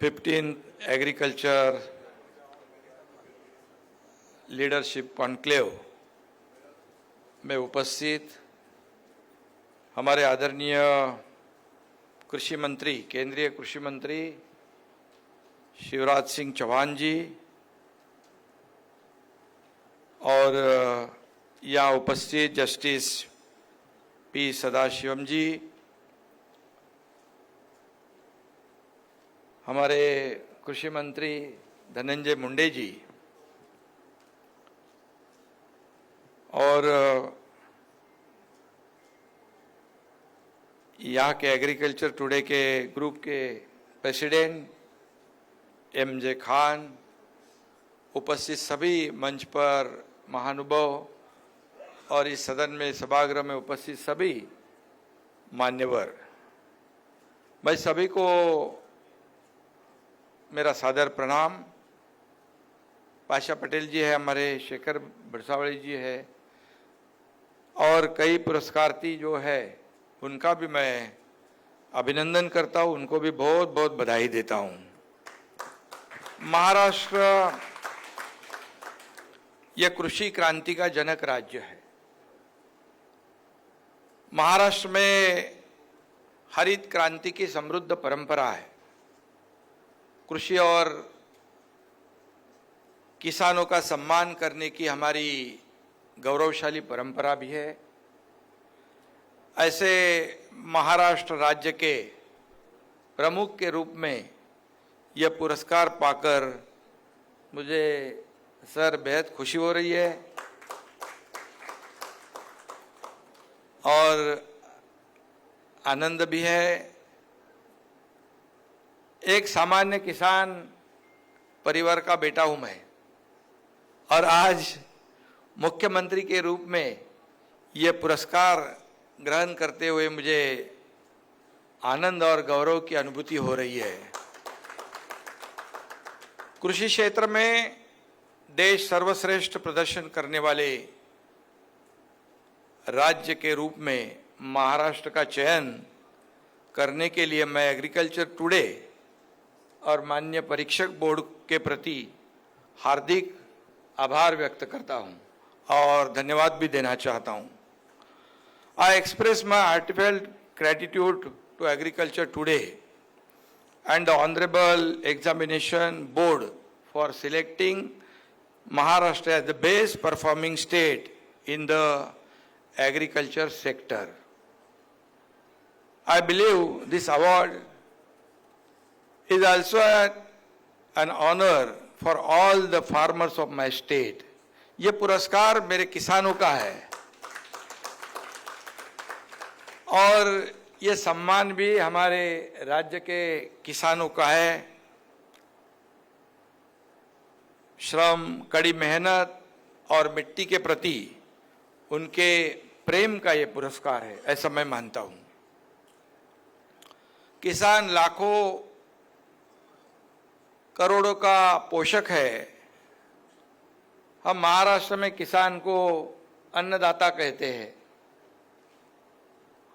15th agriculture leadership conclave में उपस्थित हमारे आदरणीय कृषि मंत्री, केंद्रीय कृषि मंत्री शिवराज सिंह चौहान जी और यहाँ उपस्थित जस्टिस पी सदाशिवम जी, हमारे कृषि मंत्री धनंजय मुंडे जी और यहाँ के एग्रीकल्चर टुडे के ग्रुप के प्रेसिडेंट एमजे खान, उपस्थित सभी मंच पर महानुभाव और इस सदन में सभागृह में उपस्थित सभी मान्यवर, मैं सभी को मेरा सादर प्रणाम। पाशा पटेल जी है, हमारे शेखर भरसावली जी है और कई पुरस्कारती जो है उनका भी मैं अभिनंदन करता हूं, उनको भी बहुत बहुत बधाई देता हूं। महाराष्ट्र यह कृषि क्रांति का जनक राज्य है। महाराष्ट्र में हरित क्रांति की समृद्ध परंपरा है। कृषि और किसानों का सम्मान करने की हमारी गौरवशाली परंपरा भी है। ऐसे महाराष्ट्र राज्य के प्रमुख के रूप में यह पुरस्कार पाकर मुझे सर बेहद खुशी हो रही है और आनंद भी है। एक सामान्य किसान परिवार का बेटा हूं मैं और आज मुख्यमंत्री के रूप में यह पुरस्कार ग्रहण करते हुए मुझे आनंद और गौरव की अनुभूति हो रही है। कृषि क्षेत्र में देश सर्वश्रेष्ठ प्रदर्शन करने वाले राज्य के रूप में महाराष्ट्र का चयन करने के लिए मैं एग्रीकल्चर टुडे और माननीय परीक्षक बोर्ड के प्रति हार्दिक आभार व्यक्त करता हूं और धन्यवाद भी देना चाहता हूं। I express my heartfelt gratitude to Agriculture Today and the Honorable Examination Board for selecting Maharashtra as the best performing state in the agriculture sector. I believe this award is also an honor for all the farmers of my state. ये पुरस्कार मेरे किसानों का है और ये सम्मान भी हमारे राज्य के किसानों का है। श्रम, कड़ी मेहनत और मिट्टी के प्रति उनके प्रेम का ये पुरस्कार है, ऐसा मैं मानता हूं। किसान लाखों करोड़ों का पोषक है। हम महाराष्ट्र में किसान को अन्नदाता कहते हैं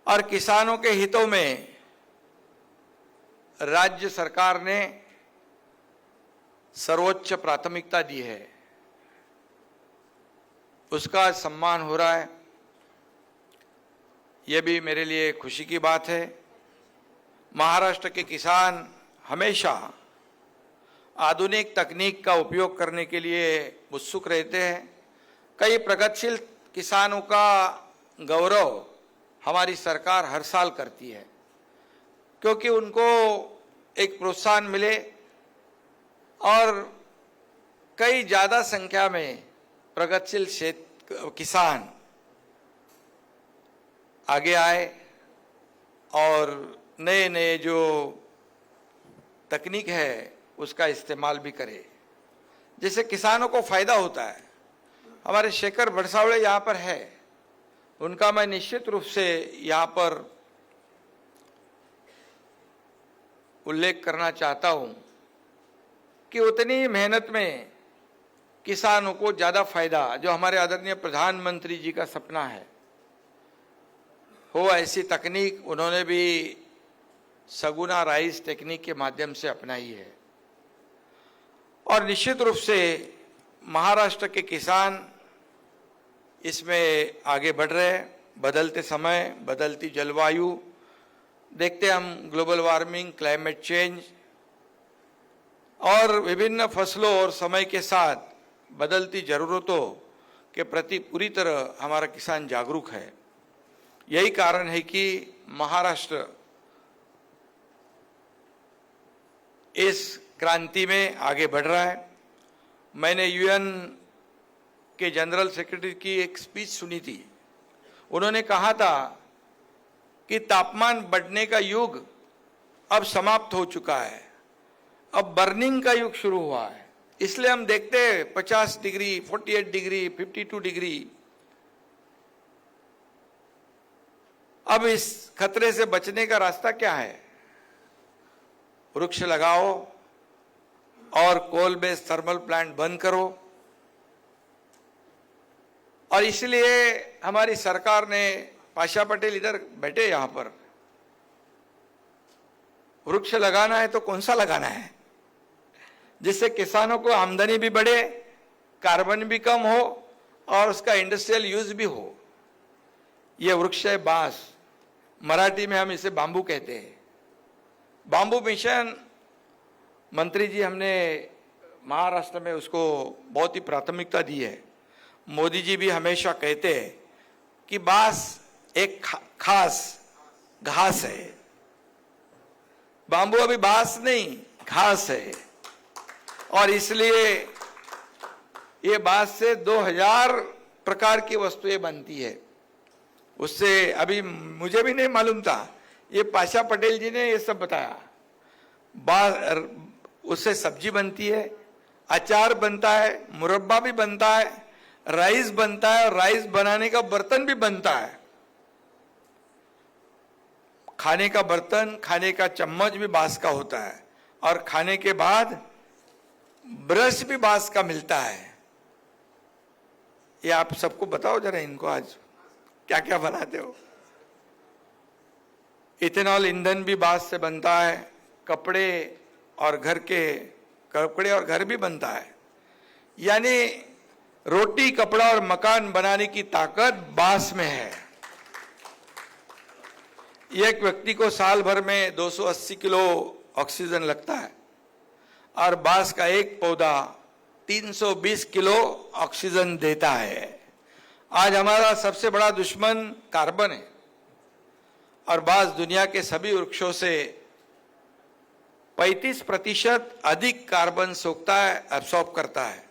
और किसानों के हितों में राज्य सरकार ने सर्वोच्च प्राथमिकता दी है, उसका सम्मान हो रहा है। यह भी मेरे लिए खुशी की बात है। महाराष्ट्र के किसान हमेशा आधुनिक तकनीक का उपयोग करने के लिए उत्सुक रहते हैं। कई प्रगतिशील किसानों का गौरव हमारी सरकार हर साल करती है क्योंकि उनको एक प्रोत्साहन मिले और कई ज़्यादा संख्या में प्रगतिशील किसान आगे आए और नए नए जो तकनीक है उसका इस्तेमाल भी करे, जिससे किसानों को फायदा होता है। हमारे शेखर भरसावले यहाँ पर है, उनका मैं निश्चित रूप से यहाँ पर उल्लेख करना चाहता हूँ कि उतनी मेहनत में किसानों को ज़्यादा फायदा, जो हमारे आदरणीय प्रधानमंत्री जी का सपना है, हो ऐसी तकनीक उन्होंने भी सगुना राइस टेक्निक के माध्यम से अपनाई है। और निश्चित रूप से महाराष्ट्र के किसान इसमें आगे बढ़ रहे हैं। बदलते समय, बदलती जलवायु देखते हम, ग्लोबल वार्मिंग, क्लाइमेट चेंज और विभिन्न फसलों और समय के साथ बदलती जरूरतों के प्रति पूरी तरह हमारा किसान जागरूक है। यही कारण है कि महाराष्ट्र इस क्रांति में आगे बढ़ रहा है। मैंने यूएन के जनरल सेक्रेटरी की एक स्पीच सुनी थी। उन्होंने कहा था कि तापमान बढ़ने का युग अब समाप्त हो चुका है, अब बर्निंग का युग शुरू हुआ है। इसलिए हम देखते हैं 50 डिग्री, 48 डिग्री, 52 डिग्री। अब इस खतरे से बचने का रास्ता क्या है? वृक्ष लगाओ और कोल बेस्ड थर्मल प्लांट बंद करो। और इसलिए हमारी सरकार ने, पाशा पटेल इधर बैठे यहां पर, वृक्ष लगाना है तो कौन सा लगाना है जिससे किसानों को आमदनी भी बढ़े, कार्बन भी कम हो और उसका इंडस्ट्रियल यूज भी हो। यह वृक्ष है बांस, मराठी में हम इसे बांबू कहते हैं। बांबू मिशन मंत्री जी, हमने महाराष्ट्र में उसको बहुत ही प्राथमिकता दी है। मोदी जी भी हमेशा कहते हैं कि बांस एक खास घास है। बांबू अभी बांस नहीं, घास है। और इसलिए ये बांस से 2000 प्रकार की वस्तुएं बनती है। उससे अभी मुझे भी नहीं मालूम था, ये पाशा पटेल जी ने ये सब बताया। उससे सब्जी बनती है, अचार बनता है, मुरब्बा भी बनता है, राइस बनता है और राइस बनाने का बर्तन भी बनता है। खाने का बर्तन, खाने का चम्मच भी बांस का होता है और खाने के बाद ब्रश भी बांस का मिलता है। ये आप सबको बताओ जरा, इनको आज क्या क्या बनाते हो। इथेनॉल ईंधन भी बांस से बनता है। कपड़े और घर भी बनता है। यानी रोटी, कपड़ा और मकान बनाने की ताकत बांस में है। एक व्यक्ति को साल भर में 280 किलो ऑक्सीजन लगता है और बांस का एक पौधा 320 किलो ऑक्सीजन देता है। आज हमारा सबसे बड़ा दुश्मन कार्बन है और बांस दुनिया के सभी वृक्षों से 35% अधिक कार्बन सोखता है, एब्सॉर्ब करता है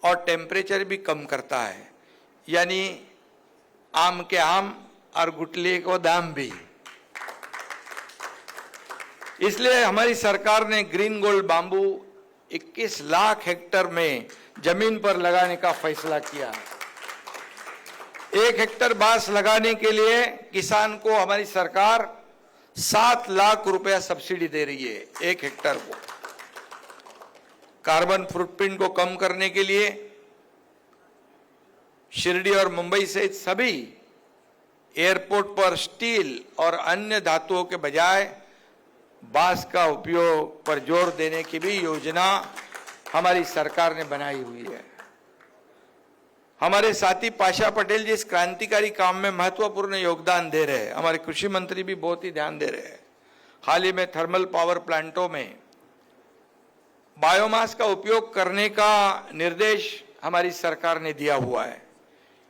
और टेम्परेचर भी कम करता है। यानी आम के आम और गुटली को दाम भी। इसलिए हमारी सरकार ने green gold bamboo 21 lakh hectare में जमीन पर लगाने का फैसला किया। 1 हेक्टेयर बांस लगाने के लिए किसान को हमारी सरकार 7 लाख रुपया सब्सिडी दे रही है 1 हेक्टेयर को। कार्बन फुटप्रिंट को कम करने के लिए शिरडी और मुंबई सहित सभी एयरपोर्ट पर स्टील और अन्य धातुओं के बजाय बांस का उपयोग पर जोर देने की भी योजना हमारी सरकार ने बनाई हुई है। हमारे साथी पाशा पटेल जी इस क्रांतिकारी काम में महत्वपूर्ण योगदान दे रहे हैं। हमारे कृषि मंत्री भी बहुत ही ध्यान दे रहे हैं। हाल ही में थर्मल पावर प्लांटों में बायोमास का उपयोग करने का निर्देश हमारी सरकार ने दिया हुआ है।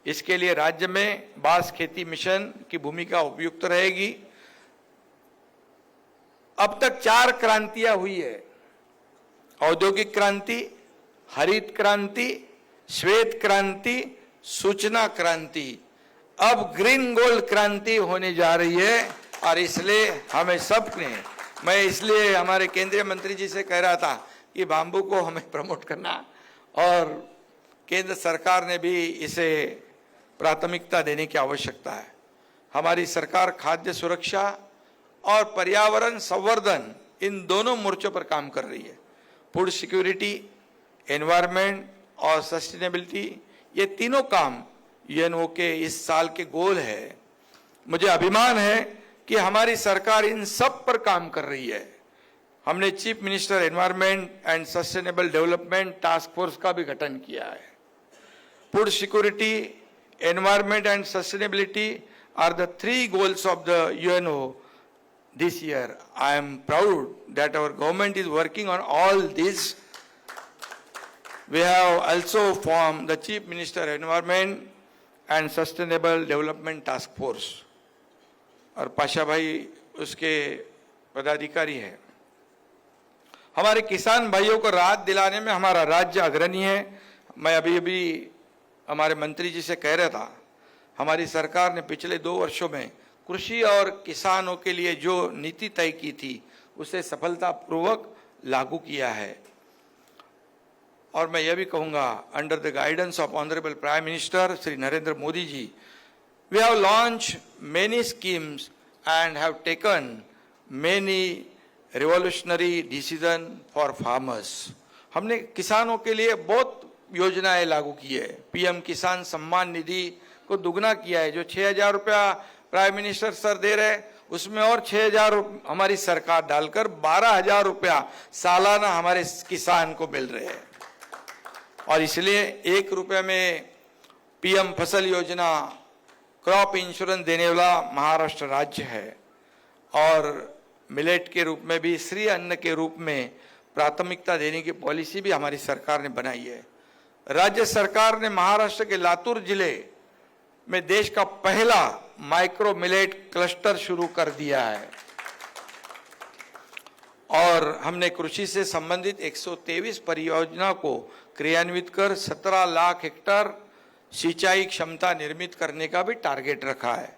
इसके लिए राज्य में बांस खेती मिशन की भूमिका उपयुक्त रहेगी। अब तक 4 क्रांतियां हुई है: औद्योगिक क्रांति, हरित क्रांति, श्वेत क्रांति, सूचना क्रांति। अब ग्रीन गोल्ड क्रांति होने जा रही है और इसलिए हमें सबने, मैं इसलिए हमारे केंद्रीय मंत्री जी से कह रहा था कि बांबू को हमें प्रमोट करना, और केंद्र सरकार ने भी इसे प्राथमिकता देने की आवश्यकता है। हमारी सरकार खाद्य सुरक्षा और पर्यावरण संवर्धन इन दोनों मोर्चों पर काम कर रही है। फूड सिक्योरिटी, एनवायरनमेंट और सस्टेनेबिलिटी, ये तीनों काम यूएनओ के इस साल के गोल है। मुझे अभिमान है कि कि हमारी सरकार इन सब पर काम कर रही है। हमने chief minister environment and sustainable development task force का भी गठन किया है। Food security, environment and sustainability are the three goals of the UNO this year. I am proud that our government is working on all these. We have also formed the Chief Minister Environment and Sustainable Development Task Force. और पाशा भाई उसके पदाधिकारी है। हमारे किसान भाइयों को राहत दिलाने में हमारा राज्य अग्रणी है। मैं अभी हमारे मंत्री जी से कह रहा था, हमारी सरकार ने पिछले 2 वर्षों में कृषि और किसानों के लिए जो नीति तय की थी उसे सफलतापूर्वक लागू किया है। और मैं यह भी कहूँगा, under the guidance of honourable prime minister Shri Narendra Modi ji, we have launch many schemes and have taken many revolutionary decision for farmers. हमने किसानों के लिए बहुत योजनाएं लागू की है। पीएम किसान सम्मान निधि को दुगना किया है। जो 6,000 रुपया प्राइम मिनिस्टर सर दे रहे, उसमें और 6,000 हमारी सरकार डालकर 12,000 रुपया सालाना हमारे किसान को मिल रहे हैं। और इसलिए 1 रुपये में पीएम फसल योजना, क्रॉप इंश्योरेंस देने वाला महाराष्ट्र राज्य है। और मिलेट के रूप में भी, श्री अन्न के रूप में प्राथमिकता देने की पॉलिसी भी हमारी सरकार ने बनाई है। राज्य सरकार ने महाराष्ट्र के लातूर जिले में देश का पहला माइक्रो मिलेट क्लस्टर शुरू कर दिया है। और हमने कृषि से संबंधित 123 परियोजना को क्रियान्वित कर 17 लाख हेक्टेयर सिंचाई क्षमता निर्मित करने का भी टारगेट रखा है।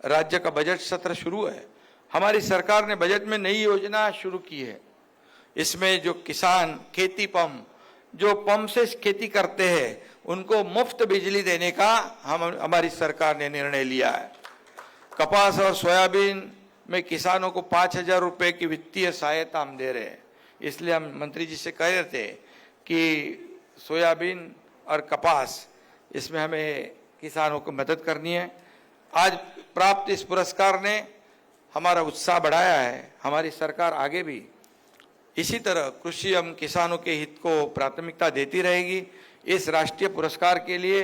राज्य का बजट सत्र शुरू है। हमारी सरकार ने बजट में नई योजना शुरू की है। इसमें जो किसान खेती पंप, जो पंप से खेती करते हैं, उनको मुफ्त बिजली देने का हमारी सरकार ने निर्णय लिया है। कपास और सोयाबीन में किसानों को 5,000 रुपए की वित्तीय सहायता हम दे रहे हैं। इसलिए हम मंत्री जी से कह रहे थे कि सोयाबीन और कपास, इसमें हमें किसानों को मदद करनी है। आज प्राप्त इस पुरस्कार ने हमारा उत्साह बढ़ाया है। हमारी सरकार आगे भी इसी तरह कृषि एवं किसानों के हित को प्राथमिकता देती रहेगी। इस राष्ट्रीय पुरस्कार के लिए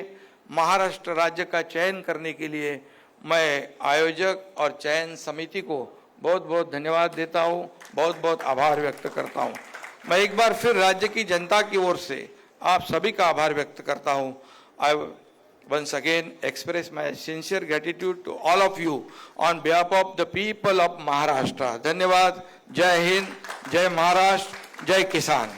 महाराष्ट्र राज्य का चयन करने के लिए मैं आयोजक और चयन समिति को बहुत बहुत धन्यवाद देता हूँ, बहुत बहुत आभार व्यक्त करता हूँ। मैं एक बार फिर राज्य की जनता की ओर से आप सभी का आभार व्यक्त करता हूँ। आई once again express my sincere gratitude to all of you on behalf of the people of Maharashtra. धन्यवाद। जय हिंद, जय महाराष्ट्र, जय किसान।